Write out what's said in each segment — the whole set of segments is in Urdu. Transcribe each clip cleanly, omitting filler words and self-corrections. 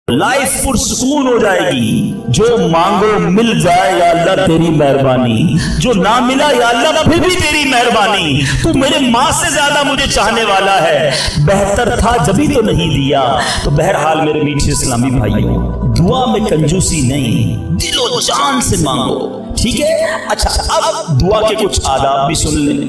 لائف پرسکون ہو جائے گی. جو مانگو مل جائے یا اللہ تیری مہربانی, جو نہ ملا یا اللہ پھر بھی تیری مہربانی. تو میرے ماں سے زیادہ مجھے چاہنے والا ہے, بہتر تھا جبھی تو نہیں دیا. تو بہرحال میرے میٹھے اسلامی بھائیوں, دعا میں کنجوسی نہیں, دل و جان سے مانگو, ٹھیک ہے. اچھا اب دعا کے کچھ آداب بھی سن لیں.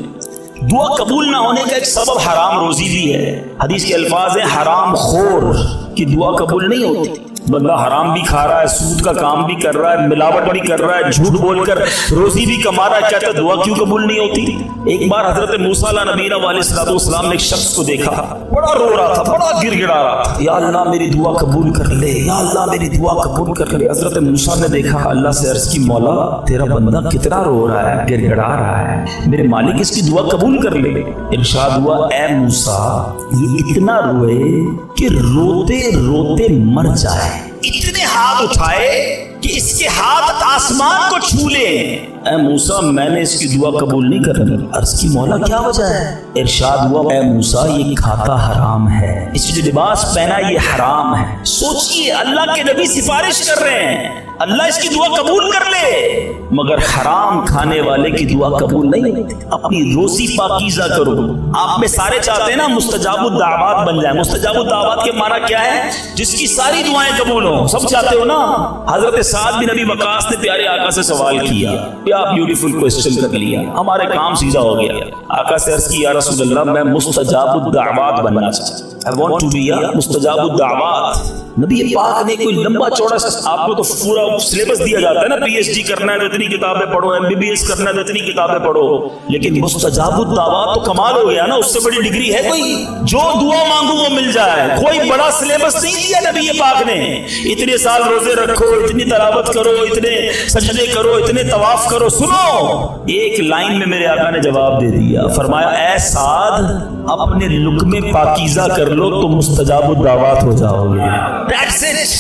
دعا قبول نہ ہونے کا ایک سبب حرام روزی بھی ہے. حدیث کے الفاظ ہیں حرام خور کی دعا قبول نہیں ہوتی. بندہ حرام بھی کھا رہا ہے, سود کا کام بھی کر رہا ہے, ملاوٹ بھی کر رہا ہے, جھوٹ بول کر روزی بھی کما رہا ہے, کہتا ہے دعا کیوں قبول نہیں ہوتی. ایک بار حضرت موسیٰ علیہ نبینا علیہ السلام نے ایک شخص کو دیکھا, بڑا رو رہا تھا, بڑا گر گڑا رہا تھا, یا اللہ میری دعا قبول کر لے, یا اللہ میری دعا قبول کر لے. حضرت موسیٰ نے دیکھا, اللہ سے عرض کی مولا تیرا بندہ کتنا رو رہا ہے, گر گڑا رہا ہے, میرے مالک اس کی دعا قبول کر لے. ارشاد ہوا, اے موسیٰ یہ اتنا روئے کہ روتے روتے مر جائے, اتنے ہاتھ اٹھائے کہ اس کے ہاتھ آسمان کو چھو لے. اے موسیٰ میں نے اس کی دعا قبول نہیں کرنی. عرض کی مولا کیا وجہ ہے؟ ارشاد ہوا, اے موسیٰ یہ کھاتا حرام ہے, اس جو لباس پہنا یہ حرام ہے. سوچئے اللہ کے نبی سفارش کر رہے ہیں اللہ اس کی دعا قبول کر لے, مگر حرام کھانے والے کی دعا قبول نہیں ہوتی. اپنی روزی پاکیزہ کرو. آپ میں سارے چاہتے ہیں نا مستجاب الدعوات بن جائیں. مستجاب الدعوات کے معنی کیا ہے؟ جس کی ساری دعائیں قبول ہوں. سب چاہتے ہو نا. حضرت سعد بن ابی وقاص نے پیارے آقا سے سوال کیا, کیا بیوٹیفل کوسچن کر لیا, ہمارے کام سیدھا ہو گیا. آقا سے عرض کی, یا رسول اللہ میں مستجاب الدعوات بننا چاہتا ہوں, I want to be مستجاب الدعوات. نبی پاک نے کوئی لمبا چوڑا, آپ کو تو پورا سلیبس دیا جاتا ہے نا, پی ایچ ڈی کرنا ہے تو اتنی کتابیں پڑھو, ایم بی بی ایس کرنا ہے تو اتنی کتابیں پڑھو, لیکن مستجاب الدعوات تو کمال ہو گیا نا. اس سے بڑی ڈگری ہے کوئی؟ جو دعا مانگو وہ مل جائے. کوئی بڑا سلیبس نہیں دیا نبی پاک نے, اتنے سال روزے رکھو, اتنی تلاوت کرو, اتنے سجدے کرو, اتنے طواف کرو. سنو, ایک لائن میں میرے آقا نے جواب دے دیا, فرمایا اے سعد اپنے لقمے پاکیزہ کر لو تو مستجاب الدعوات ہو جاؤ گے. That's it.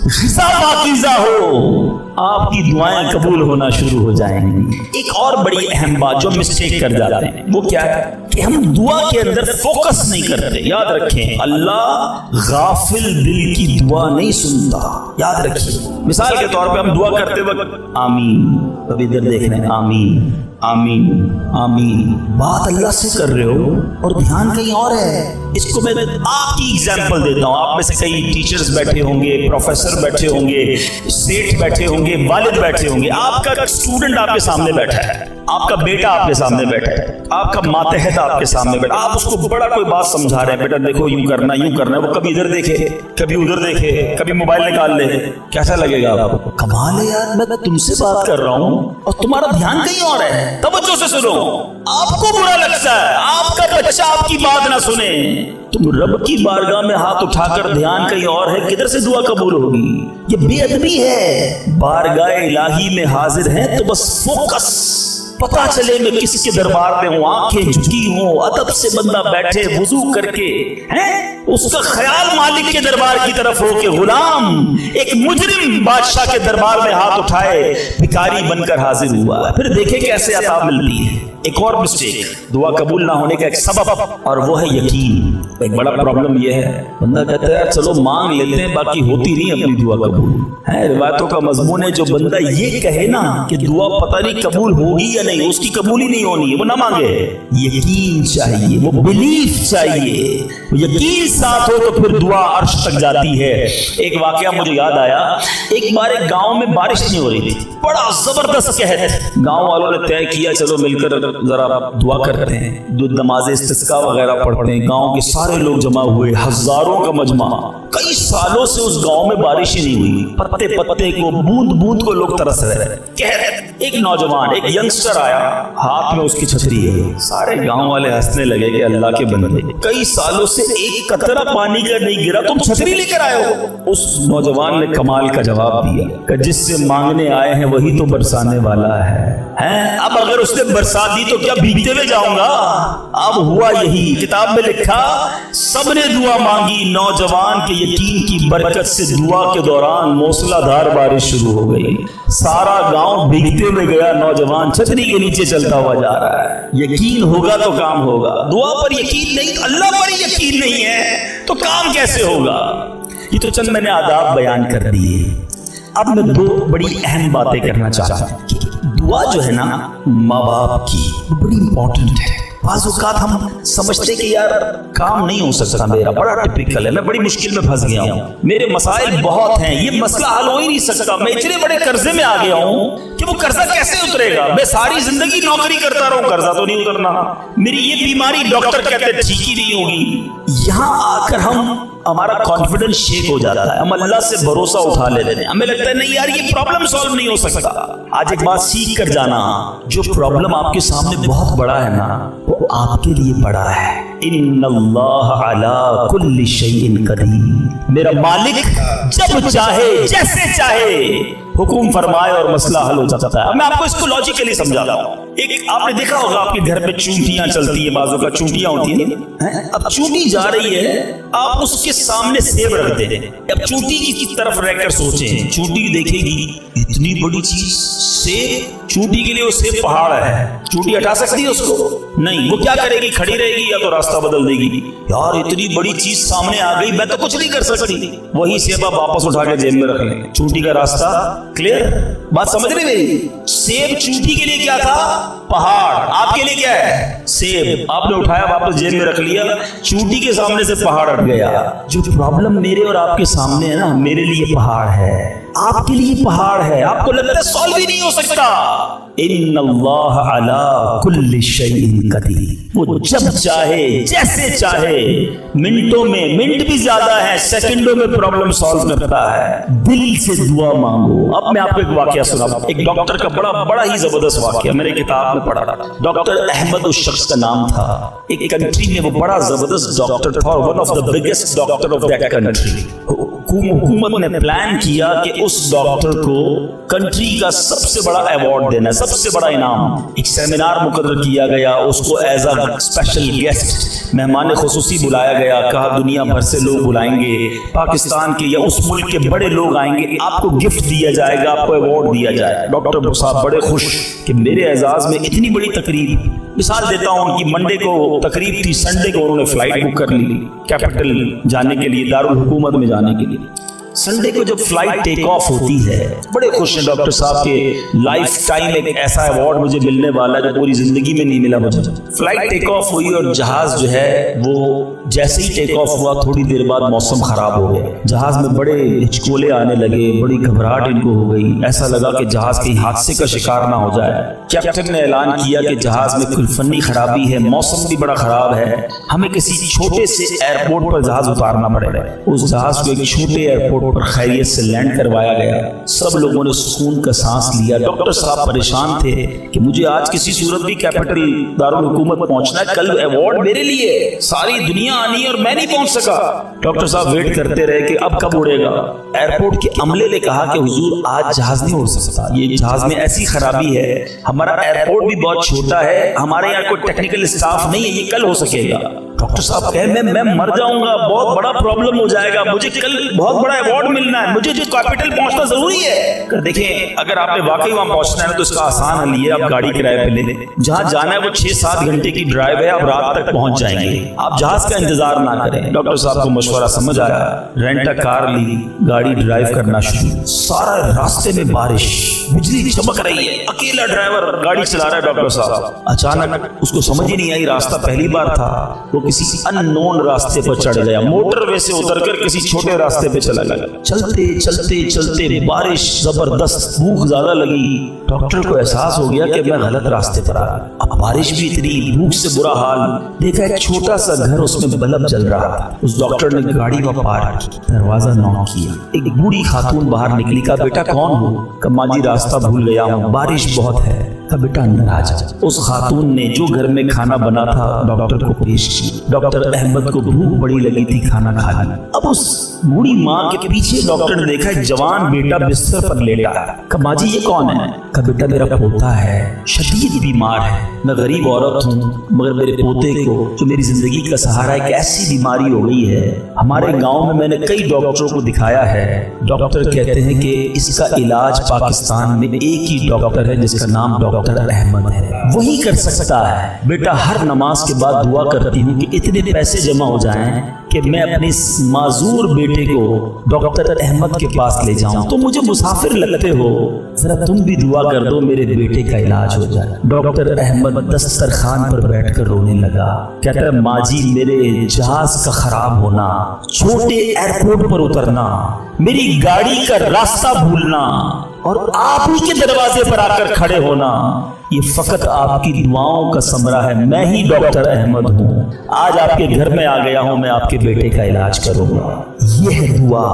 غذا پاکیزہ ہو, آپ کی دعائیں قبول ہونا شروع ہو جائیں گی. ایک اور بڑی اہم بات جو مسٹیک کر جاتے ہیں وہ کیا ہے کہ ہم دعا کے اندر فوکس نہیں کرتے. یاد رکھیں اللہ غافل دل کی دعا نہیں سنتا, یاد رکھیں. مثال کے طور پہ ہم دعا کرتے وقت آمین, ابھی ادھر دیکھ رہے ہیں آمین آمین آمین, بات اللہ سے کر رہے ہو اور دھیان کہیں اور ہے. اس کو میں آپ کی ایگزامپل دیتا ہوں. آپ میں سے کئی ٹیچرز بیٹھے ہوں گے, پروفیسر بیٹھے ہوں گے, سیٹ بیٹھے ہوں گے, والد بیٹھے ہوں گے. آپ کا اسٹوڈنٹ آپ کے سامنے بیٹھا ہے, آپ کا بیٹا آپ کے سامنے بیٹھا ہے, آپ کا ماتحت آپ کے سامنے بیٹھا. آپ اس کو بڑا کوئی بات سمجھا رہے ہیں, بیٹا دیکھو یوں کرنا یوں کرنا. وہ کبھی ادھر دیکھے, کبھی ادھر دیکھے, کبھی موبائل نکال لے. کیسا لگے گا آپ کو؟ کمال ہے یار, میں تم سے بات کر رہا ہوں اور تمہارا دھیان کہیں اور ہے. توجہ سے سنو. آپ کو برا لگتا ہے آپ کا بچہ آپ کی بات نہ سنے, تم رب کی بارگاہ میں ہاتھ اٹھا کر دھیان کہیں اور ہے, کدھر سے دعا قبول ہوگی؟ یہ بے ادبی ہے. بارگاہ الہی میں حاضر ہیں تو بس فوکس, پتا چلے میں کس کے دربار میں ہوں, آنکھیں جھکی ہوں, ادب سے بندہ بیٹھے وضو کر کے, اس کا خیال مالک کے دربار کی طرف ہو کہ غلام ایک مجرم بادشاہ کے دربار میں ہاتھ اٹھائے بھکاری بن کر حاضر ہوا. پھر دیکھیں کیسے عطا ملتی ہے. ایک اور مسٹیک دعا قبول نہ ہونے کا ایک سبب, اور وہ ہے یقین. ایک بڑا پرابلم یہ ہے, بندہ کہتا ہے چلو مانگ لیتے ہیں, باقی ہوتی نہیں اپنی دعا قبول. روایتوں کا مضمون ہے جو بندہ یہ کہے نا کہ دعا پتہ نہیں قبول ہوگی یا نہیں, اس کی قبول ہی نہیں ہونی ہے, وہ نہ مانگے. یقین چاہیے, وہ بلیف چاہیے. یقین ساتھ ہو تو پھر دعا عرش تک جاتی ہے. ایک واقعہ مجھے یاد آیا. ایک بار ایک گاؤں میں بارش نہیں ہو رہی تھی, بڑا زبردست قحط. گاؤں والوں نے طے کیا چلو مل کر ذرا دعا کرتے ہیں, نماز استسقاء وغیرہ پڑھتے ہیں. گاؤں کے سارے لوگ جمع ہوئے, ہزاروں کا مجمع. کئی سالوں سے اس گاؤں میں بارش ہی نہیں ہوئی, پتے پتے کو بوند بوند کو لوگ ترس رہے. ایک نوجوان, ایک ینگسٹر آیا, ہاتھ میں اس کی چھتری ہے. سارے گاؤں والے ہنسنے لگے کہ اللہ کے بندے, کئی سالوں سے ایک قطرہ پانی کا نہیں گرا, تم چھتری لے کر آئے ہو. اس نوجوان نے کمال کا جواب دیا کہ جس سے مانگنے آئے ہیں وہی تو برسانے والا ہے. اب اگر اس نے برسا دی تو کیا بھیگتے ہوئے جاؤں گا؟ اب ہوا یہی. کتاب میں لکھا سب نے دعا مانگی, نوجوان کے یقین کی برکت سے دعا کے دوران موسلا دھار بارش شروع ہو گئی. سارا گاؤں بھیگتے ہوئے گیا, نوجوان چھتری کے نیچے چلتا ہوا جا رہا ہے. یقین ہوگا تو کام ہوگا. دعا پر یقین نہیں, اللہ پر یقین نہیں ہے تو کام کیسے ہوگا؟ یہ تو چند میں نے آداب بیان کر دیے. اب میں دو بڑی اہم باتیں کرنا چاہتا ہوں. دعا جو ہے نا ماں باپ کی بڑی امپورٹنٹ ہے. بعض اوقات ہم سمجھتے کہ یار کام نہیں ہو سکتا میرا، بڑا ٹپیکل ہے، میں بڑی مشکل میں پھنس گیا ہوں، میرے مسائل بہت ہیں، یہ مسئلہ حل ہو ہی نہیں سکتا، میں اتنے بڑے قرضے میں آ گیا ہوں کہ وہ قرضہ کیسے اترے گا، میں ساری زندگی نوکری کرتا رہوں قرضہ تو نہیں اترنا، میری یہ بیماری ڈاکٹر کہتے ٹھیک ہی نہیں ہوگی. یہاں آ کر ہمارا کانفیڈنس شیک ہو جاتا ہے، ہم اللہ سے بھروسہ اٹھا لیتے ہیں، ہمیں لگتا ہے نہیں یار یہ پرابلم سالو نہیں ہو سکتا. آج ایک بات سیکھ کر جانا، جو پرابلم آپ کے سامنے بہت بڑا ہے نا وہ آپ کے لیے بڑا ہے. ان اللہ علی کل شیء قدیر، میرا مالک جب چاہے جیسے چاہے حکم فرمائے اور مسئلہ حل ہو جاتا ہے. اب میں آپ کو اس کو لاجیکلی سمجھاتا ہوں. ایک آپ نے دیکھا ہوگا آپ کے گھر میں چونٹیاں چلتی ہیں، بازو کا چونٹیاں ہوتی ہیں، اب چونٹی جا رہی ہے آپ اس کے سامنے سیب رکھ دیں. اب چونٹی کی طرف رہ کر سوچیں، چونٹی دیکھے گی اتنی بڑی چیز سیب، چونٹی کے لیے وہ سیب پہاڑ ہے، چونٹی ہٹا سکتی ہے اس کو؟ نہیں. وہ کیا کرے گی؟ کھڑی رہے گی یا تو راستہ بدل دے گی. یار اتنی بڑی چیز سامنے آ گئی میں تو کچھ نہیں کر سکتی، وہی سیب آپ واپس اٹھا کے جیب میں رکھ لیں. چونٹی کا راستہ کلیئر؟ بات سمجھ رہے میری؟ سیب چونٹی کے لیے کیا تھا؟ پہاڑ. آپ کے لیے کیا ہے؟ سیب. آپ نے اٹھایا واپس جیب میں رکھ لیا، چونٹی کے سامنے سے پہاڑ ہٹ گیا. جو پرابلم میرے اور آپ کے سامنے ہے نا میرے لیے پہاڑ ہے، آپ کے لیے پہاڑ ہے، آپ کو لگتا ہے سالو ہی نہیں ہو سکتا. ان اللہ علی کل شیء قدیر، وہ جب چاہے جیسے چاہے، منٹوں میں، منٹ بھی زیادہ ہے، سیکنڈوں میں پرابلم سالو کرتا ہے. دل سے دعا مانگو. اب میں آپ کو ایک واقعہ سناتا ہوں، ایک ڈاکٹر کا بڑا ہی زبردست واقعہ میں نے کتاب میں پڑھا. ڈاکٹر احمد اس شخص کا نام تھا. ایک کنٹری میں وہ بڑا زبردست ڈاکٹر تھا، one of the biggest doctor of that country. حکومت نے پلان کیا کہ اس ڈاکٹر کو کنٹری کا سب سے بڑا ایوارڈ دینا ہے، سب سے بڑا انعام. ایک سیمینار مقرر کیا گیا، اس کو ایز اے اسپیشل گیسٹ مہمان خصوصی بلایا گیا. کہا دنیا بھر سے لوگ بلائیں گے، پاکستان کے یا اس ملک کے بڑے لوگ آئیں گے، آپ کو گفٹ دیا جائے گا، آپ کو ایوارڈ دیا جائے گا. ڈاکٹر صاحب بڑے خوش کہ میرے اعزاز میں اتنی بڑی تقریب. مثال دیتا ہوں، ان کی منڈے کو تقریب تھی، سنڈے کو انہوں نے فلائٹ بک کر لی کیپٹل جانے کے لیے، دارالحکومت میں جانے کے لیے. سنڈے کو جب فلائٹ ٹیک آف ہوتی ہے بڑے خوش ہیں ڈاکٹر صاحب کے لائف ٹائم ایک ایسا ایوارڈ مجھے ملنے والا ہے جو پوری زندگی میں نہیں ملا مجھے. فلائٹ ٹیک آف ہوئی اور جہاز جو ہے وہ جیسے ہی ٹیک آف ہوا تھوڑی دیر بعد موسم خراب ہو گیا، جہاز میں بڑے ہچکولے آنے لگے، بڑی گھبراہٹ ان کو ہو گئی، ایسا لگا کہ جہاز کہیں حادثے کا شکار نہ ہو جائے. کیپٹن نے اعلان کیا کہ جہاز میں کوئی فنی خرابی ہے، موسم بھی بڑا خراب ہے، ہمیں کسی چھوٹے سے ایئرپورٹ پر جہاز اتارنا پڑے گا. اس جہاز کو ایک چھوٹے ایئرپورٹ پر خیریت سے لینڈ کروایا گیا. سب لوگوں نے سکون کا سانس لیا. ڈاکٹر صاحب پریشان تھے کہ مجھے آج کسی صورت بھی کیپٹل دارالحکومت پہنچنا ہے، کل ایوارڈ میرے لیے، ساری دنیا آنی ہے اور میں نہیں پہنچ سکا. ڈاکٹر صاحب ویٹ کرتے رہے کہ اب کب اڑے گا. ایئرپورٹ کے عملے نے کہا کہ حضور آج جہاز نہیں اڑ سکتا، یہ جہاز میں ایسی خرابی ہے، ہمارا ایئرپورٹ بھی بہت چھوٹا ہے، ہمارے یہاں کوئی ٹیکنیکل اسٹاف نہیں ہے، یہ کل ہو سکے گا. ڈاکٹر صاحب کہے میں مر جاؤں گا، بہت بڑا پرابلم ہو جائے گا، مجھے کل بہت بڑا ایوارڈ ملنا ہے، مجھے جو کیپٹل پہنچنا ضروری ہے. دیکھیں اگر آپ نے واقعی وہاں پہنچنا ہے تو اس کا آسان حل ہے، آپ گاڑی کرائے پہ لے لیں، جہاں جانا ہے وہ 6-7 گھنٹے کی ڈرائیو ہے، آپ رات تک پہنچ جائیں گے، آپ جہاز کا انتظار نہ کریں. ڈاکٹر صاحب کو مشورہ سمجھ آیا، رینٹ کار لی، گاڑی ڈرائیو کرنا شروع. سارا راستے میں بارش، بجلی چمک رہی ہے، اکیلا ڈرائیور گاڑی چلا رہا ہے. ڈاکٹر صاحب اچانک اس کو سمجھ ہی نہیں آئی، راستہ پہلی بار تھا، وہ کسی ان نون راستے پر چڑھ گیا، موٹر وے سے اتر کر کسی چھوٹے راستے پہ چلا گیا. چلتے چلتے چلتے بارش زبردست، بھوک زیادہ لگی. ڈاکٹر کو احساس ہو گیا کہ میں غلط راستے پر آ رہا. اب بارش بھی اتنی، بھوک سے برا حال. دیکھا ایک چھوٹا سا گھر، اس میں بلب جل رہا تھا. اس ڈاکٹر نے گاڑی کو پارک کی، دروازہ نوک کیا. ایک بوڑھی خاتون باہر نکلی. کہا بیٹا کون ہو؟ کہا ماں جی راستہ بھول گیا ہوں، بارش بہت ہے. کہا بیٹا اندر آ جا. اس خاتون نے جو گھر میں کھانا بنا تھا ڈاکٹر کو پیش کیا. ڈاکٹر احمد کو بھوک بڑی لگی تھی، کھانا کھا لیا. اب اس بوڑھی ماں کے پیچھے ڈاکٹر نے دیکھا ایک جوان بیٹا بستر پر لیٹا ہے. کہا ماں جی یہ کون ہے؟ کہا بیٹا میرا پوتا ہے، شدید بیمار ہے، میں غریب عورت ہوں مگر میرے پوتے کو جو میری زندگی کا سہارا ہے، ایک ایسی بیماری ہو گئی ہے، ہمارے گاؤں میں نے کئی ڈاکٹروں کو دکھایا ہے. ڈاکٹر کہتے ہیں کہ اس کا علاج پاکستان میں ایک ہی ڈاکٹر ہے جس کا نام ڈاکٹر احمد ہے، وہی کر سکتا ہے. بیٹا ہر نماز کے بعد دعا کرتی ہوں کہ اتنے پیسے جمع ہو جائیں کہ میں اپنے اس معذور بیٹے کو ڈاکٹر احمد کے پاس لے جاؤں، تو مجھے مسافر لگتے ہو، ذرا تم بھی دعا کر دو میرے بیٹے کا علاج ہو جائے۔ ڈاکٹر احمد دسترخوان پر بیٹھ کر رونے لگا، کہتا ہے ماں جی میرے جہاز کا خراب ہونا، چھوٹے ایئرپورٹ پر اترنا، میری گاڑی کا راستہ بھولنا اور آپ ہی کے دروازے پر آ کر کھڑے ہونا، یہ فقط آپ کی دعاؤں کا ثمرہ ہے۔ میں ہی ڈاکٹر احمد ہوں، آج آپ کے گھر میں آ گیا ہوں، میں آپ کے بیٹے کا علاج کروں گا۔ یہ ہے دعا۔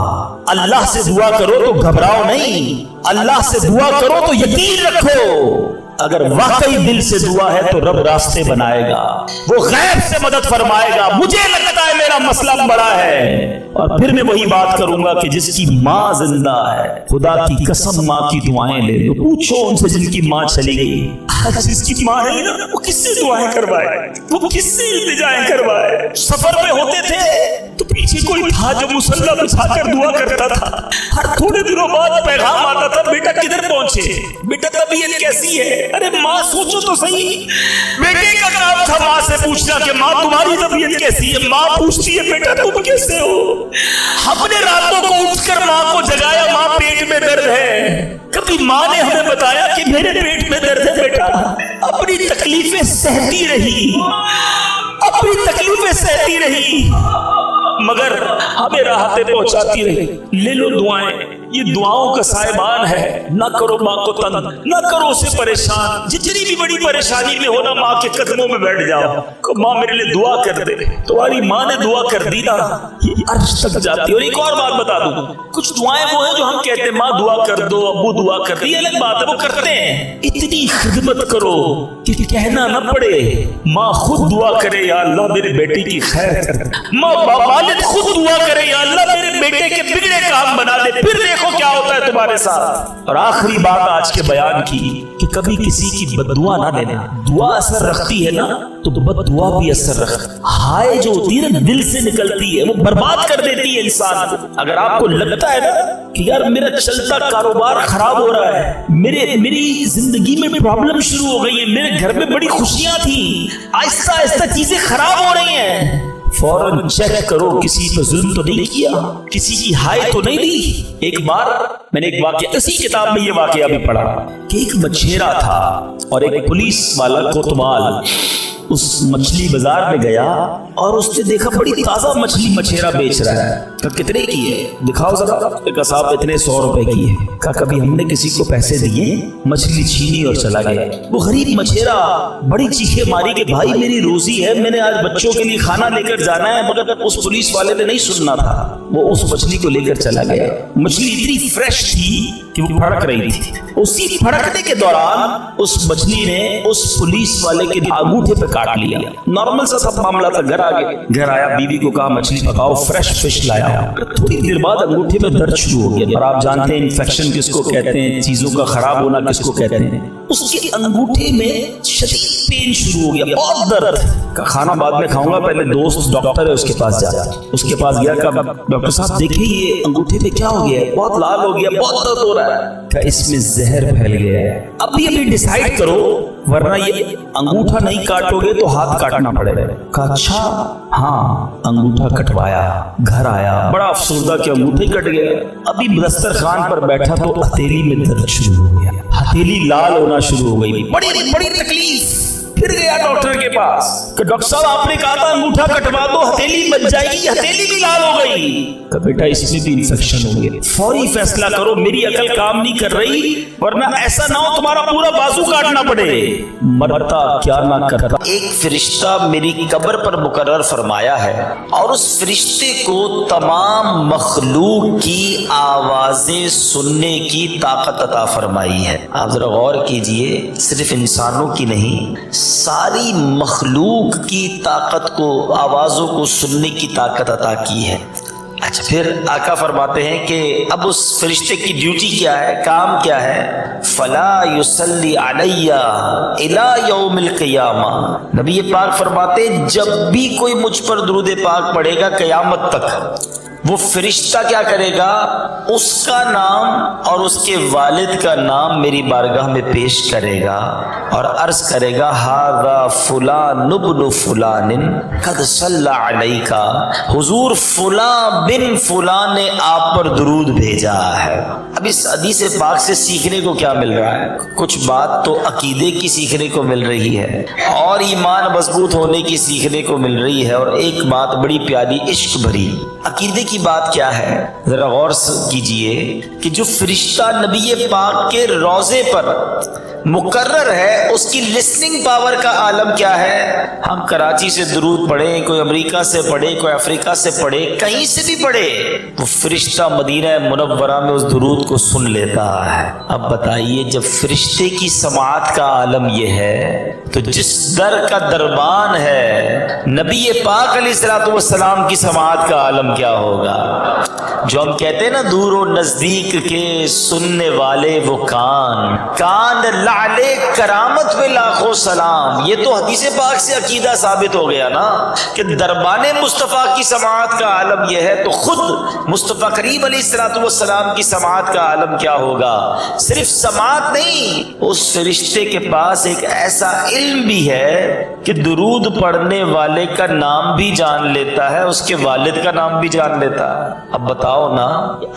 اللہ سے دعا کرو تو گھبراؤ نہیں، اللہ سے دعا کرو تو یقین رکھو اگر واقعی دل سے دعا ہے تو رب راستے بنائے گا، وہ غیب سے مدد فرمائے گا۔ مجھے لگتا ہے میرا مسئلہ بڑا ہے، اور پھر میں وہی بات کروں گا کہ جس کی ماں زندہ ہے، خدا کی قسم ماں کی دعائیں لے لو، پوچھو ان سے جن کی ماں چلی گئی، جس کی ماں ہے نا وہ کس سے دعائیں کروائے، وہ کس سے التجائیں کروائے۔ سفر میں ہوتے تھے تو پیچھے کوئی تھا جو مصلی بچھا کر دعا کرتا تھا، ہر تھوڑے دنوں بعد پیغام آتا تھا بیٹا کدھر پہنچے، بیٹا طبیعت کیسی ہے۔ ارے ماں سوچو تو صحیح، بیٹے کا کام تھا ماں سے پوچھنا کہ ماں تمہاری طبیعت کیسی ہے، ماں پوچھتی ہے بیٹا تم کیسے ہو۔ ہم نے راتوں کو اٹھ کر ماں کو جگایا، ماں پیٹ میں درد ہے، کبھی ماں نے ہمیں بتایا کہ میرے پیٹ میں درد ہے بیٹا، اپنی تکلیفیں سہتی رہی، اپنی تکلیفیں سہتی رہی، مگر ہمیں راحتیں پہنچاتی رہی۔ لے لو دعائیں، یہ دعاؤں کا سائبان ہے، نہ کرو ماں کو تنگ، نہ کرو اسے پریشان، جتنی بھی بڑی پریشانی میں ہو نا ماں کے قدموں میں بیٹھ جاؤ کہ ماں میرے لیے دعا کر دے۔ تمہاری ماں نے دعا کر دی نا یہ عرش تک جاتی ہے۔ اور ایک اور بات بتا دوں، کچھ دعائیں وہ ہیں جو ہم کہتے ہیں ماں دعا کر دو، ابو دعا کر دی، الگ بات ہے وہ کرتے ہیں، اتنی خدمت کرو کہ کہنا نہ پڑے ماں خود دعا کرے یا اللہ میرے بیٹے کی خیر کر دے، ماں والد خود دعا کرے یا اللہ میرے بیٹے کے بگڑے کام بنا دے، پھر دیکھو کیا ہوتا ہے تمہارے ساتھ۔ اور آخری بات آج کے بیان کی کہ کبھی کسی کی بد دعا نہ دینا، دعا اثر رکھتی ہے نا تو بد دعا بھی اثر رکھتی ہے۔ ہائے جو ہوتی ہے نا دل سے نکلتی ہے وہ برباد کر دیتی ہے انسان کو۔ اگر آپ کو لگتا ہے نا کہ یار میرا چلتا کاروبار خراب ہو رہا ہے، میری زندگی میں پرابلم شروع ہو گئی ہے، میرے گھر میں بڑی خوشیاں تھیں، آہستہ آہستہ چیزیں خراب ہو رہی ہیں، فوراً چیک کرو کسی پہ ظلم تو نہیں کیا، کسی کی ہائے تو نہیں دی۔ ایک بار میں نے ایک واقعہ اسی کتاب میں یہ واقعہ بھی پڑھا کہ ایک مچھیرا تھا اور ایک پولیس والا کوتوال اس مچھلی بازار میں گیا اور اس نے دیکھا بڑی تازہ مچھلی مچھیرا بیچ رہا ہے، کہا کتنے کی ہے دکھاؤ ذرا، کہا صاحب اتنے 100 روپے کی ہے۔ کہا کبھی ہم نے کسی کو پیسے دیے؟ مچھلی چھینی اور چلا گیا۔ وہ غریب مچھیرا بڑی چیخیں ماری کہ بھائی میری روزی ہے، میں نے آج بچوں کے لیے کھانا لے کر جانا ہے، مگر اس پولیس والے نے نہیں سننا تھا، وہ اس مچھلی کو لے کر چلا گیا۔ مچھلی اتنی فریش تھی کہ وہ پھڑک رہی تھی، اسی پھڑکنے کے دوران اس مچھلی نے اس پولیس والے کے انگوٹھے پہ کاٹ لیا۔ نارمل سا سب معاملہ تھا، گھر آیا، بیوی کو کہا مچھلی پکاؤ، فریش فش لایا، تھوڑی دیر بعد انگوٹھے میں درد شروع ہو گیا۔ اور آپ جانتے ہیں انفیکشن کس کو کہتے ہیں، چیزوں کا خراب ہونا کس کو کہتے ہیں۔ اس کے انگوٹھے میں شدید پین شروع ہو گیا، بہت درد، کا کھانا بعد میں کھاؤں گا، پہلے دوست ڈاکٹر ہے اس کے پاس جا، اس کے پاس گیا، کہا ڈاکٹر صاحب دیکھیں یہ انگوٹھے پہ کیا ہو گیا ہے، بہت لال ہو گیا، بہت درد ہو رہا ہے، کہ اس میں زہر پھیل گیا ہے، ابھی ڈیسائیڈ کرو ورنہ یہ انگوٹھا نہیں کاٹو گے تو ہاتھ کاٹنا پڑے گا۔ کہا اچھا ہاں، انگوٹھا کٹوایا، گھر آیا، بڑا افسردہ کہ انگوٹھے کٹ گیا۔ ابھی دسترخوان پر بیٹھا تو ہتھیلی میں درد شروع ہو گیا، ہتھیلی لال ہونا شروع ہو گئی، بڑی تکلیف۔ پھر گیا ڈاکٹر کے پاس کہ ڈاکٹر صاحب آپ نے کہا تھا انگوٹھا کٹوا دو ہتھیلی بچ جائے گی، ہتھیلی بھی لال ہو گئی، کہ بیٹا اس میں بھی انفیکشن ہو گیا، فوری فیصلہ کرو، میری عقل کام نہیں کر رہی ورنہ ایسا نہ ہو تمہارا پورا بازو کاٹنا پڑے، مرتا کیا نہ کرتا۔ ایک فرشتہ میری قبر پر مقرر فرمایا ہے اور اس فرشتے کو تمام مخلوق کی آوازیں سننے کی طاقت عطا فرمائی ہے۔ آپ ذرا غور کیجئے، صرف انسانوں کی نہیں، ساری مخلوق کی طاقت کو، آوازوں کو سننے کی طاقت عطا کی ہے۔ اچھا پھر آقا فرماتے ہیں کہ اب اس فرشتے کی ڈیوٹی کیا ہے، کام کیا ہے؟ فلا یصلی علی الی یوم القیامہ۔ نبی پاک فرماتے ہیں جب بھی کوئی مجھ پر درود پاک پڑھے گا قیامت تک، وہ فرشتہ کیا کرے گا؟ اس کا نام اور اس کے والد کا نام میری بارگاہ میں پیش کرے گا اور عرض کرے گا ھذا فلان ابن فلان قد صلی علیک، حضور فلاں بن فلاں نے آپ پر درود بھیجا ہے۔ اب اس حدیث پاک سے سیکھنے کو کیا مل رہا ہے؟ کچھ بات تو عقیدے کی سیکھنے کو مل رہی ہے اور ایمان مضبوط ہونے کی سیکھنے کو مل رہی ہے، اور ایک بات بڑی پیاری عشق بھری عقیدے کی بات کیا ہے؟ ذرا غور کیجئے کہ جو فرشتہ نبی پاک کے روضے پر مقرر ہے اس کی لسننگ پاور کا عالم کیا ہے؟ ہم کراچی سے درود پڑھیں، کوئی امریکہ سے پڑھے، کوئی افریقہ سے پڑھے، کہیں سے بھی پڑھے، وہ فرشتہ مدینہ منورہ میں اس درود کو سن لیتا ہے۔ اب بتائیے جب فرشتے کی سماعت کا عالم یہ ہے تو جس در کا دربان ہے نبی پاک علیہ الصلوۃ والسلام کی سماعت کا عالم کیا ہوگا؟ جو ہم کہتے ہیں نا دور و نزدیک کے سننے والے وہ کان لعلے کرامت پہ لاکھوں سلام، یہ تو حدیث پاک سے عقیدہ ثابت ہو گیا نا کہ دربان مصطفیٰ کی سماعت کا عالم یہ ہے، تو خود مصطفیٰ کریم علیہ الصلوۃ والسلام کی سماعت کا عالم کیا ہوگا؟ صرف سماعت نہیں، اس فرشتے کے پاس ایک ایسا علم بھی ہے کہ درود پڑھنے والے کا نام بھی جان لیتا ہے، اس کے والد کا نام بھی جان لیتا ہے۔ اب بتاؤ نا،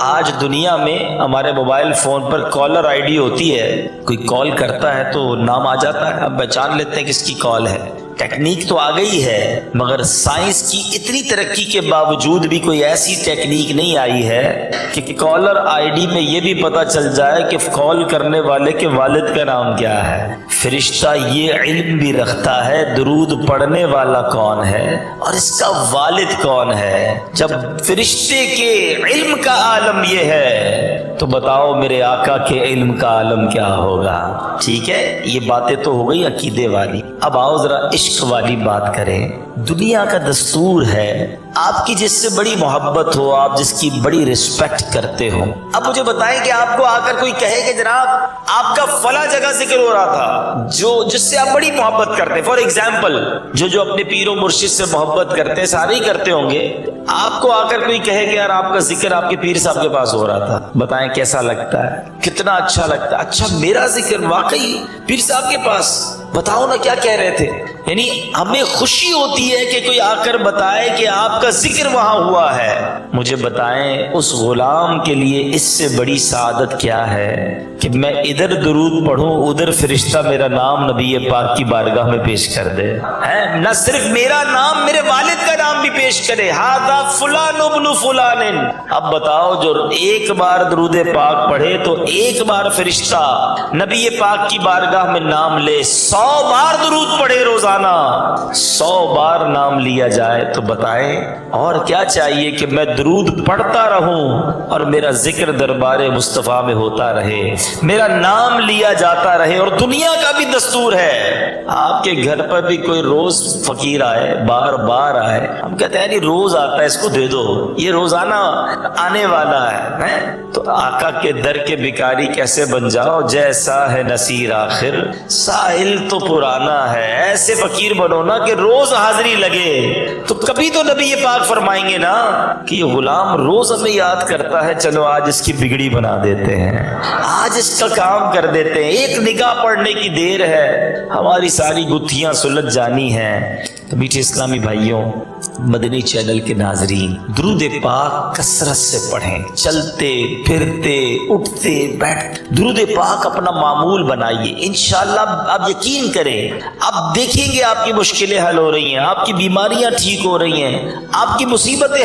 آج دنیا میں ہمارے mobile phone per collar I D ہوتی ہے، کوئی کال کرتا ہے تو نام آ جاتا ہے، اب پہچان لیتے ہیں کس کی کال ہے۔ ٹیکنیک تو آ گئی ہے مگر سائنس کی اتنی ترقی کے باوجود بھی کوئی ایسی ٹیکنیک نہیں آئی ہے کہ کالر آئی ڈی میں یہ بھی پتہ چل جائے کہ کال کرنے والے کے والد کا نام کیا ہے۔ فرشتہ یہ علم بھی رکھتا ہے درود پڑھنے والا کون ہے اور اس کا والد کون ہے۔ جب فرشتے کے علم کا عالم یہ ہے تو بتاؤ میرے آقا کے علم کا عالم کیا ہوگا؟ ٹھیک ہے، یہ باتیں تو ہو گئی عقیدے والی، اب آؤ ذرا عشق والی بات کریں۔ دنیا کا دستور ہے آپ کی جس سے بڑی محبت ہو، آپ جس کی بڑی رسپیکٹ کرتے ہو، اب مجھے بتائیں کہ آپ کو آ کر کوئی کہے کہ جناب آپ کا فلاں جگہ ذکر ہو رہا تھا، جس سے آپ بڑی محبت کرتے، فار ایگزامپل جو اپنے پیر و مرشد سے محبت کرتے، سارے ہی کرتے ہوں گے، آپ کو آ کر کوئی کہے کہ یار آپ کا ذکر آپ کے پیر صاحب کے پاس ہو رہا تھا، بتائیں کیسا لگتا ہے؟ کتنا اچھا لگتا ہے۔ اچھا میرا ذکر واقعی پیر صاحب کے پاس، بتاؤ نا کیا کہہ رہے تھے؟ یعنی ہمیں خوشی ہوتی ہے کہ کوئی آ کر بتائے کہ آپ کا ذکر وہاں ہوا ہے۔ مجھے بتائیں اس غلام کے لیے اس سے بڑی سعادت کیا ہے کہ میں ادھر درود پڑھوں ادھر فرشتہ میرا نام نبی پاک کی بارگاہ میں پیش کر دے، نہ صرف میرا نام، میرے والد کا نام بھی پیش کرے، ھذا فلان ابن فلان۔ اب بتاؤ جو ایک بار درود پاک پڑھے تو ایک بار فرشتہ نبی پاک کی بارگاہ میں نام لے، 100 بار درود پڑھے روزانہ، 100 بار نام لیا جائے تو بتائیں اور کیا چاہیے کہ میں درود پڑھتا رہوں اور میرا ذکر دربار مصطفیٰ میں ہوتا رہے، میرا نام لیا جاتا رہے۔ اور دنیا کا بھی دستور ہے، آپ کے گھر پر بھی کوئی روز فقیر آئے، بار بار آئے، ہم کہتے ہیں نہیں روز آتا ہے اس کو دے دو، یہ روزانہ آنے والا ہے، تو آقا کے در کے بھکاری کیسے بن جاؤ؟ جیسا ہے نصیر آخر ساحل تو پرانا ہے، ایسے فقیر بنو نا کہ روز حاضری لگے، تو کبھی تو نبی پاک فرمائیں گے نا کہ یہ غلام روز ہمیں یاد کرتا ہے، چلو آج اس کی بگڑی بنا دیتے ہیں، آج اس کا کام کر دیتے ہیں، ایک نگاہ پڑھنے کی دیر ہے، ہماری ساری گتھیاں سلجھ جانی ہیں۔ تو میٹھے اسلامی بھائیوں، مدنی چینل کے ناظرین، درود پاک کثرت سے پڑھیں، چلتے پھرتے اٹھتے بیٹھتے درود پاک اپنا معمول بنائیے، انشاءاللہ آپ یقین کریں، آپ دیکھیں گے آپ کی مشکلیں حل ہو رہی ہیں، آپ کی بیماریاں ٹھیک ہو رہی ہیں، آپ کی مصیبتیں